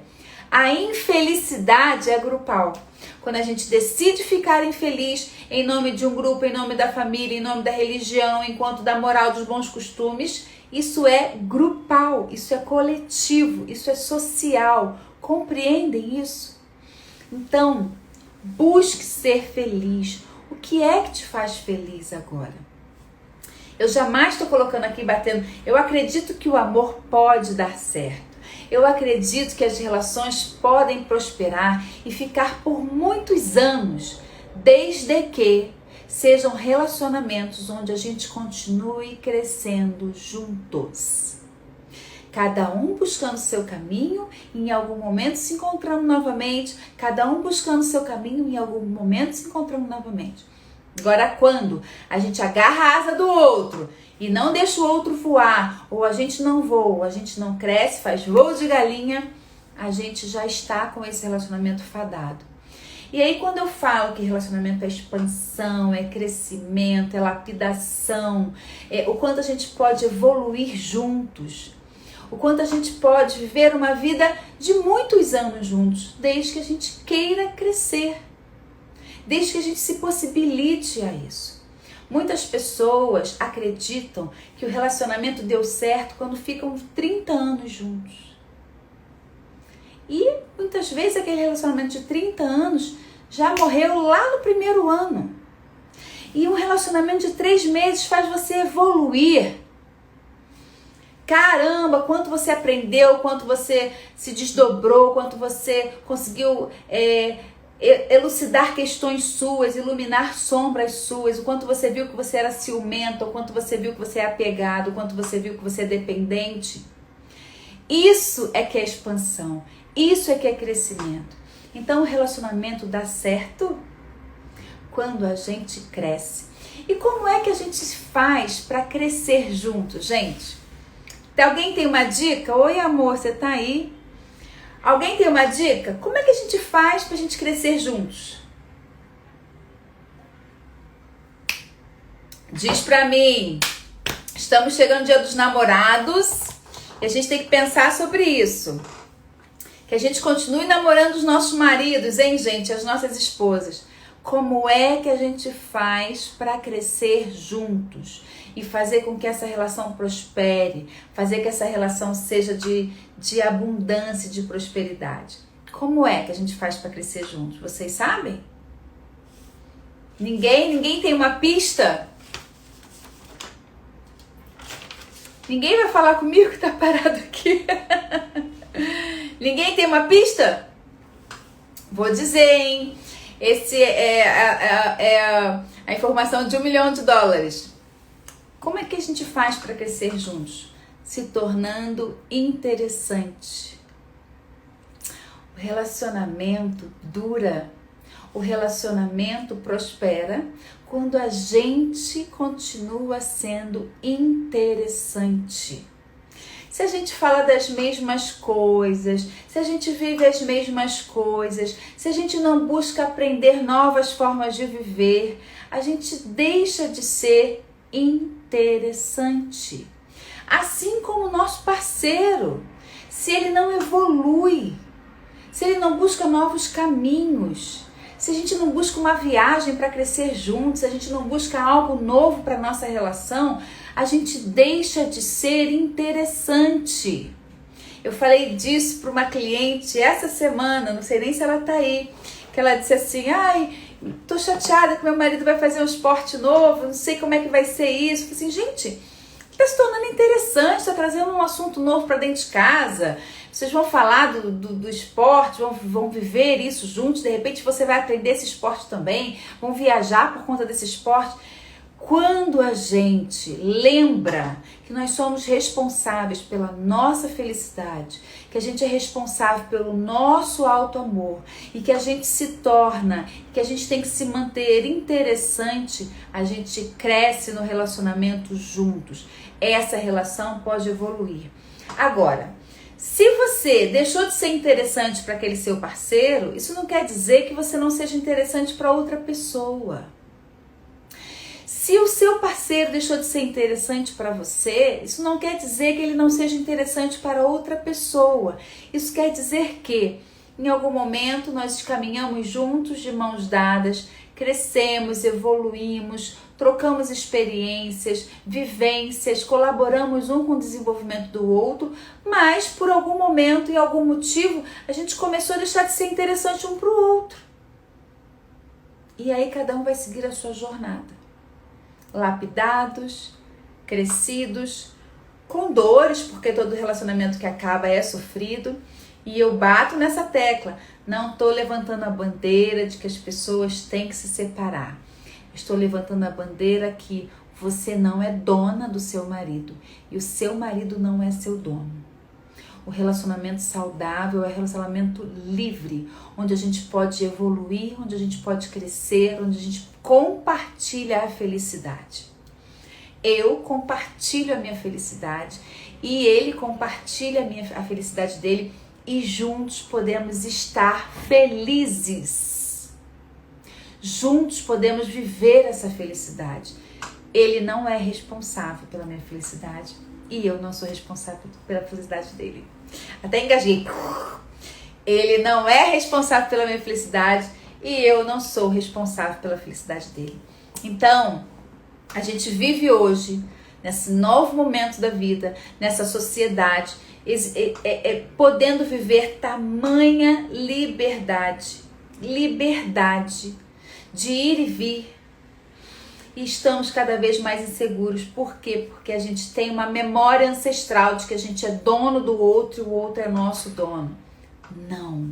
A infelicidade é grupal. Quando a gente decide ficar infeliz em nome de um grupo, em nome da família, em nome da religião, enquanto da moral dos bons costumes, isso é grupal, isso é coletivo, isso é social. Compreendem isso? Então, busque ser feliz. O que é que te faz feliz agora? Eu jamais estou colocando aqui, batendo. Eu acredito que o amor pode dar certo. Eu acredito que as relações podem prosperar e ficar por muitos anos, desde que sejam relacionamentos onde a gente continue crescendo juntos. Cada um buscando seu caminho e em algum momento se encontrando novamente. Cada um buscando seu caminho e em algum momento se encontrando novamente. Agora, quando a gente agarra a asa do outro e não deixa o outro voar, ou a gente não voa, a gente não cresce, faz voo de galinha, a gente já está com esse relacionamento fadado. E aí, quando eu falo que relacionamento é expansão, é crescimento, é lapidação, o quanto a gente pode evoluir juntos, o quanto a gente pode viver uma vida de muitos anos juntos, desde que a gente queira crescer, desde que a gente se possibilite a isso. Muitas pessoas acreditam que o relacionamento deu certo quando ficam 30 anos juntos. E muitas vezes aquele relacionamento de 30 anos já morreu lá no primeiro ano. E um relacionamento de 3 meses faz você evoluir. Caramba, quanto você aprendeu, quanto você se desdobrou, quanto você conseguiu elucidar questões suas, iluminar sombras suas, o quanto você viu que você era ciumento, o quanto você viu que você é apegado, o quanto você viu que você é dependente. Isso é que é expansão, isso é que é crescimento. Então o relacionamento dá certo quando a gente cresce. E como é que a gente faz para crescer junto, gente? Alguém tem uma dica? Oi, amor, você tá aí? Alguém tem uma dica? Como é que a gente faz pra gente crescer juntos? Diz pra mim. Estamos chegando no Dia dos Namorados e a gente tem que pensar sobre isso. Que a gente continue namorando os nossos maridos, hein, gente? As nossas esposas. Como é que a gente faz para crescer juntos e fazer com que essa relação prospere, fazer que essa relação seja de abundância, de prosperidade? Como é que a gente faz para crescer juntos? Vocês sabem? Ninguém tem uma pista? Ninguém vai falar comigo que tá parado aqui? Ninguém tem uma pista? Vou dizer, hein? Esse é a informação de $1 milhão. Como é que a gente faz para crescer juntos? Se tornando interessante. O relacionamento dura, o relacionamento prospera quando a gente continua sendo interessante. Se a gente fala das mesmas coisas, se a gente vive as mesmas coisas, se a gente não busca aprender novas formas de viver, a gente deixa de ser interessante. Assim como o nosso parceiro, se ele não evolui, se ele não busca novos caminhos, se a gente não busca uma viagem para crescer juntos, se a gente não busca algo novo para nossa relação, a gente deixa de ser interessante. Eu falei disso para uma cliente essa semana, não sei nem se ela tá aí, que ela disse assim: ai, tô chateada que meu marido vai fazer um esporte novo, não sei como é que vai ser isso. Eu falei assim, gente, tá se tornando interessante, tá trazendo um assunto novo para dentro de casa. Vocês vão falar do esporte, vão viver isso juntos, de repente você vai aprender esse esporte também, vão viajar por conta desse esporte. Quando a gente lembra que nós somos responsáveis pela nossa felicidade, que a gente é responsável pelo nosso auto-amor e que a gente se torna, que a gente tem que se manter interessante, a gente cresce no relacionamento juntos. Essa relação pode evoluir. Agora, se você deixou de ser interessante para aquele seu parceiro, isso não quer dizer que você não seja interessante para outra pessoa. Se o seu parceiro deixou de ser interessante para você, isso não quer dizer que ele não seja interessante para outra pessoa. Isso quer dizer que, em algum momento, nós caminhamos juntos de mãos dadas, crescemos, evoluímos, trocamos experiências, vivências, colaboramos um com o desenvolvimento do outro, mas por algum momento e algum motivo, a gente começou a deixar de ser interessante um para o outro. E aí cada um vai seguir a sua jornada. Lapidados, crescidos, com dores, porque todo relacionamento que acaba é sofrido. E eu bato nessa tecla. Não estou levantando a bandeira de que as pessoas têm que se separar. Estou levantando a bandeira que você não é dona do seu marido. E o seu marido não é seu dono. O relacionamento saudável é um relacionamento livre, onde a gente pode evoluir, onde a gente pode crescer, onde a gente compartilha a felicidade. Eu compartilho a minha felicidade e ele compartilha a felicidade dele e juntos podemos estar felizes. Juntos podemos viver essa felicidade. Ele não é responsável pela minha felicidade e eu não sou responsável pela felicidade dele. Até engasguei. Ele não é responsável pela minha felicidade e eu não sou responsável pela felicidade dele. Então, a gente vive hoje, nesse novo momento da vida, nessa sociedade, podendo viver tamanha liberdade de ir e vir. E estamos cada vez mais inseguros. Por quê? Porque a gente tem uma memória ancestral de que a gente é dono do outro e o outro é nosso dono. Não.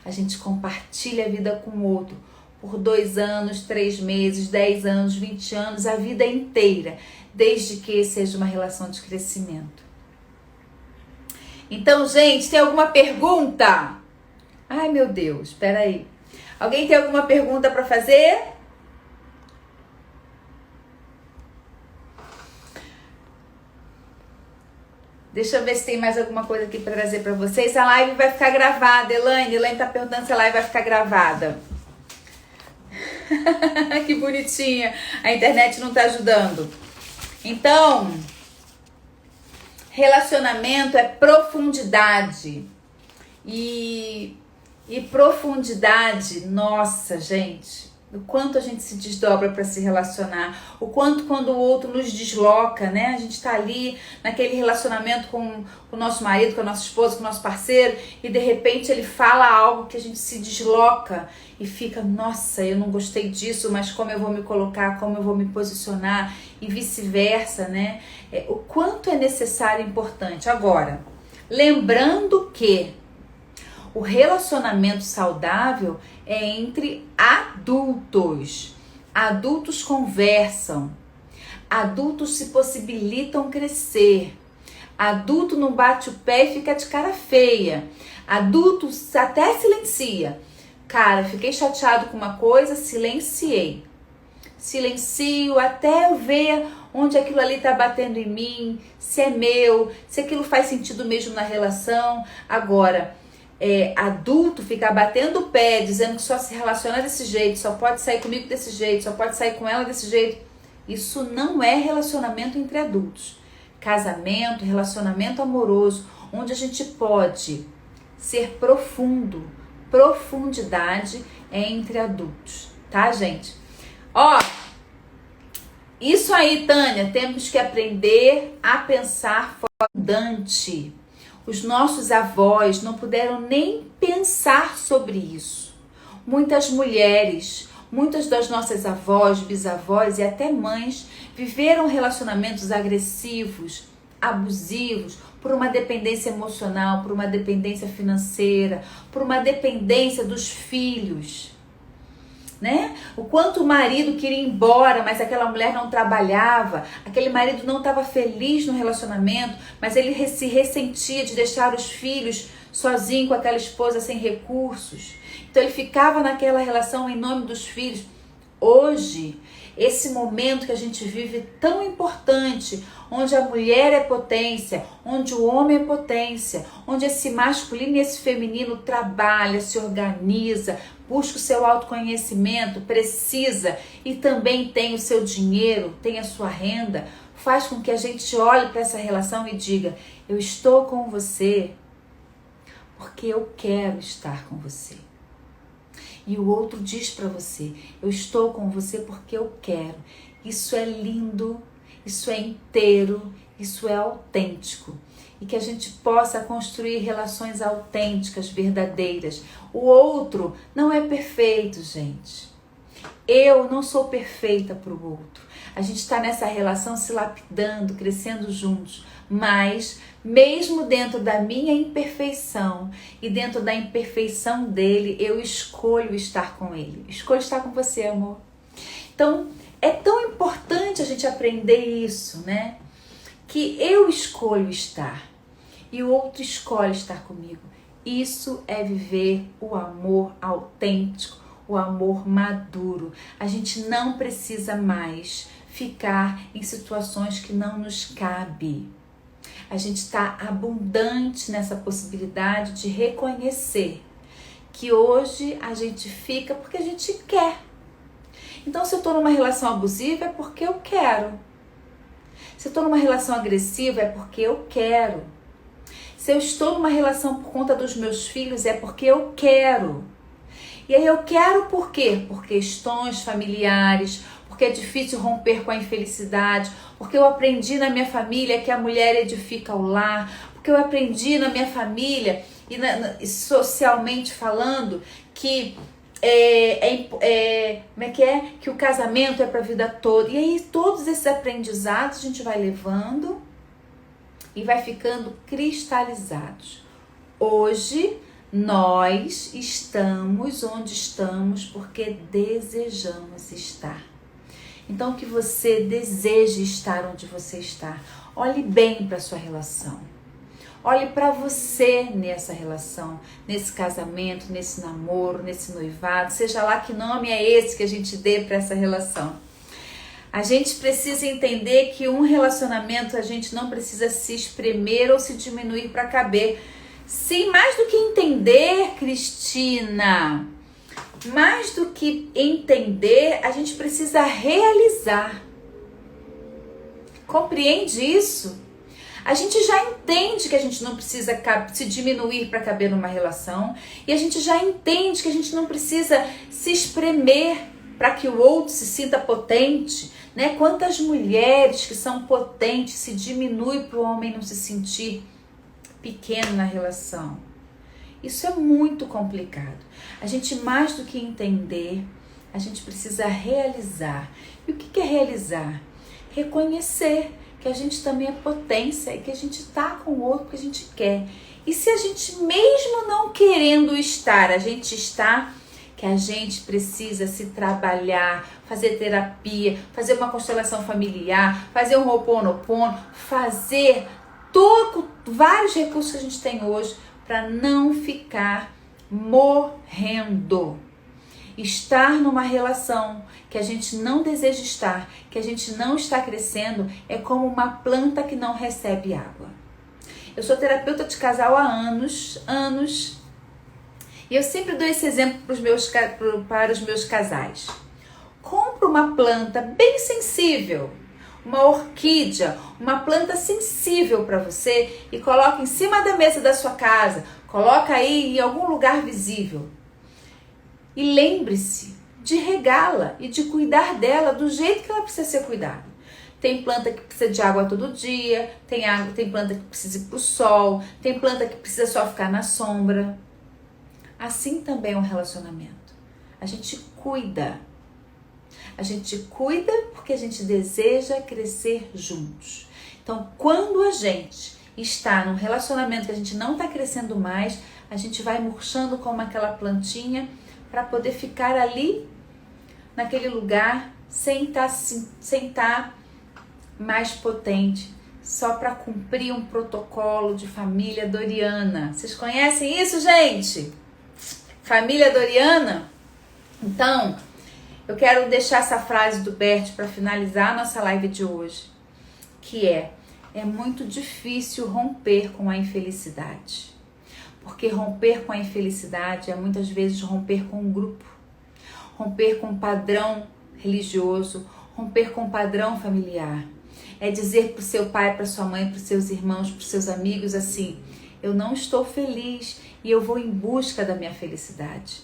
A gente compartilha a vida com o outro por 2 anos, 3 meses, 10 anos, 20 anos, a vida inteira, desde que seja uma relação de crescimento. Então, gente, tem alguma pergunta? Ai, meu Deus, espera aí. Alguém tem alguma pergunta para fazer? Deixa eu ver se tem mais alguma coisa aqui para trazer para vocês. A live vai ficar gravada, Elaine. Elaine tá perguntando se a live vai ficar gravada. Que bonitinha. A internet não tá ajudando. Então, relacionamento é profundidade. E profundidade, nossa, gente. O quanto a gente se desdobra para se relacionar, o quanto quando o outro nos desloca, né? A gente tá ali naquele relacionamento com o nosso marido, com a nossa esposa, com o nosso parceiro, e de repente ele fala algo que a gente se desloca e fica, nossa, eu não gostei disso, mas como eu vou me colocar, como eu vou me posicionar, e vice-versa, né? O quanto é necessário e importante. Agora, lembrando que o relacionamento saudável é entre adultos. Adultos conversam. Adultos se possibilitam crescer. Adulto não bate o pé e fica de cara feia. Adulto até silencia. Cara, fiquei chateado com uma coisa, silenciei. Silencio até eu ver onde aquilo ali tá batendo em mim, se é meu, se aquilo faz sentido mesmo na relação. Agora, adulto ficar batendo o pé, dizendo que só se relaciona desse jeito, só pode sair comigo desse jeito, só pode sair com ela desse jeito. Isso não é relacionamento entre adultos. Casamento, relacionamento amoroso, onde a gente pode ser profundo. Profundidade é entre adultos, tá, gente? Ó, isso aí, Tânia, temos que aprender a pensar abundante. Os nossos avós não puderam nem pensar sobre isso. Muitas mulheres, muitas das nossas avós, bisavós e até mães viveram relacionamentos agressivos, abusivos, por uma dependência emocional, por uma dependência financeira, por uma dependência dos filhos, né? O quanto o marido queria ir embora, mas aquela mulher não trabalhava, aquele marido não estava feliz no relacionamento, mas ele se ressentia de deixar os filhos sozinho com aquela esposa sem recursos. Então ele ficava naquela relação em nome dos filhos. Hoje, esse momento que a gente vive tão importante, onde a mulher é potência, onde o homem é potência, onde esse masculino e esse feminino trabalha, se organiza, busca o seu autoconhecimento, precisa e também tem o seu dinheiro, tem a sua renda, faz com que a gente olhe para essa relação e diga: eu estou com você porque eu quero estar com você. E o outro diz para você: eu estou com você porque eu quero. Isso é lindo, isso é inteiro, isso é autêntico. E que a gente possa construir relações autênticas, verdadeiras. O outro não é perfeito, gente. Eu não sou perfeita para o outro. A gente está nessa relação se lapidando, crescendo juntos. Mas, mesmo dentro da minha imperfeição e dentro da imperfeição dele, eu escolho estar com ele. Escolho estar com você, amor. Então, é tão importante a gente aprender isso, né? Que eu escolho estar e o outro escolhe estar comigo. Isso é viver o amor autêntico, o amor maduro. A gente não precisa mais ficar em situações que não nos cabe. A gente está abundante nessa possibilidade de reconhecer que hoje a gente fica porque a gente quer. Então, se eu estou numa relação abusiva é porque eu quero. Se eu estou numa relação agressiva é porque eu quero. Se eu estou numa relação por conta dos meus filhos é porque eu quero. E aí eu quero por quê? Por questões familiares, porque é difícil romper com a infelicidade, porque eu aprendi na minha família que a mulher edifica o lar, porque eu aprendi na minha família e socialmente falando que que o casamento é para a vida toda. E aí todos esses aprendizados a gente vai levando e vai ficando cristalizados. Hoje nós estamos onde estamos porque desejamos estar. Então que você deseje estar onde você está. Olhe bem para a sua relação. Olhe para você nessa relação, nesse casamento, nesse namoro, nesse noivado, seja lá que nome é esse que a gente dê para essa relação. A gente precisa entender que um relacionamento a gente não precisa se espremer ou se diminuir para caber. Sim, mais do que entender, Cristina, mais do que entender, a gente precisa realizar. Compreende isso? A gente já entende que a gente não precisa se diminuir para caber numa relação e a gente já entende que a gente não precisa se espremer para que o outro se sinta potente, né? Quantas mulheres que são potentes se diminuem para o homem não se sentir pequeno na relação? Isso é muito complicado. A gente, mais do que entender, a gente precisa realizar. E o que é realizar? Reconhecer que a gente também é potência e que a gente está com o outro que a gente quer. E se a gente, mesmo não querendo estar, a gente está, que a gente precisa se trabalhar, fazer terapia, fazer uma constelação familiar, fazer um Ho'oponopono, fazer vários recursos que a gente tem hoje para não ficar morrendo. Estar numa relação que a gente não deseja estar, que a gente não está crescendo, é como uma planta que não recebe água. Eu sou terapeuta de casal há anos, e eu sempre dou esse exemplo para os meus casais. Compra uma planta bem sensível, uma orquídea, uma planta sensível para você e coloca em cima da mesa da sua casa, coloca aí em algum lugar visível. E lembre-se de regá-la e de cuidar dela do jeito que ela precisa ser cuidada. Tem planta que precisa de água todo dia, tem planta que precisa ir para o sol, tem planta que precisa só ficar na sombra. Assim também é um relacionamento. A gente cuida. A gente cuida porque a gente deseja crescer juntos. Então, quando a gente está num relacionamento que a gente não está crescendo mais, a gente vai murchando como aquela plantinha para poder ficar ali, naquele lugar, sem estar mais potente, só para cumprir um protocolo de família doriana. Vocês conhecem isso, gente? Família doriana? Então, eu quero deixar essa frase do Bert para finalizar a nossa live de hoje, que é muito difícil romper com a infelicidade. Porque romper com a infelicidade é muitas vezes romper com um grupo, romper com um padrão religioso, romper com um padrão familiar. É dizer para o seu pai, para sua mãe, para os seus irmãos, para os seus amigos assim: eu não estou feliz e eu vou em busca da minha felicidade.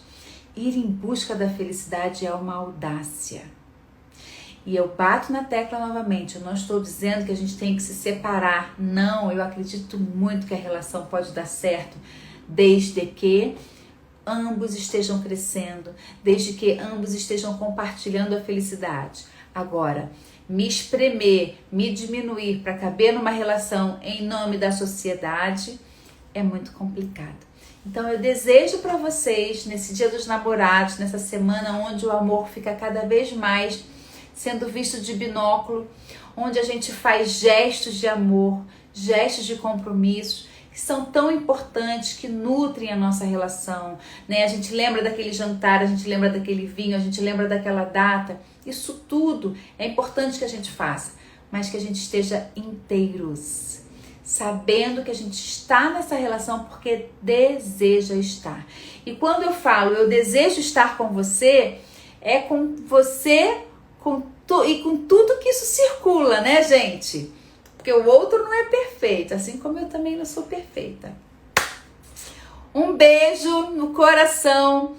Ir em busca da felicidade é uma audácia. E eu bato na tecla novamente, eu não estou dizendo que a gente tem que se separar. Não, eu acredito muito que a relação pode dar certo, desde que ambos estejam crescendo, desde que ambos estejam compartilhando a felicidade. Agora, me espremer, me diminuir para caber numa relação em nome da sociedade é muito complicado. Então eu desejo para vocês, nesse Dia dos Namorados, nessa semana onde o amor fica cada vez mais sendo visto de binóculo, onde a gente faz gestos de amor, gestos de compromisso, que são tão importantes, que nutrem a nossa relação, né? A gente lembra daquele jantar, a gente lembra daquele vinho, a gente lembra daquela data. Isso tudo é importante que a gente faça, mas que a gente esteja inteiros, sabendo que a gente está nessa relação porque deseja estar. E quando eu falo eu desejo estar com você, é com você e com tudo que isso circula, né, gente? Porque o outro não é perfeito, assim como eu também não sou perfeita. Um beijo no coração.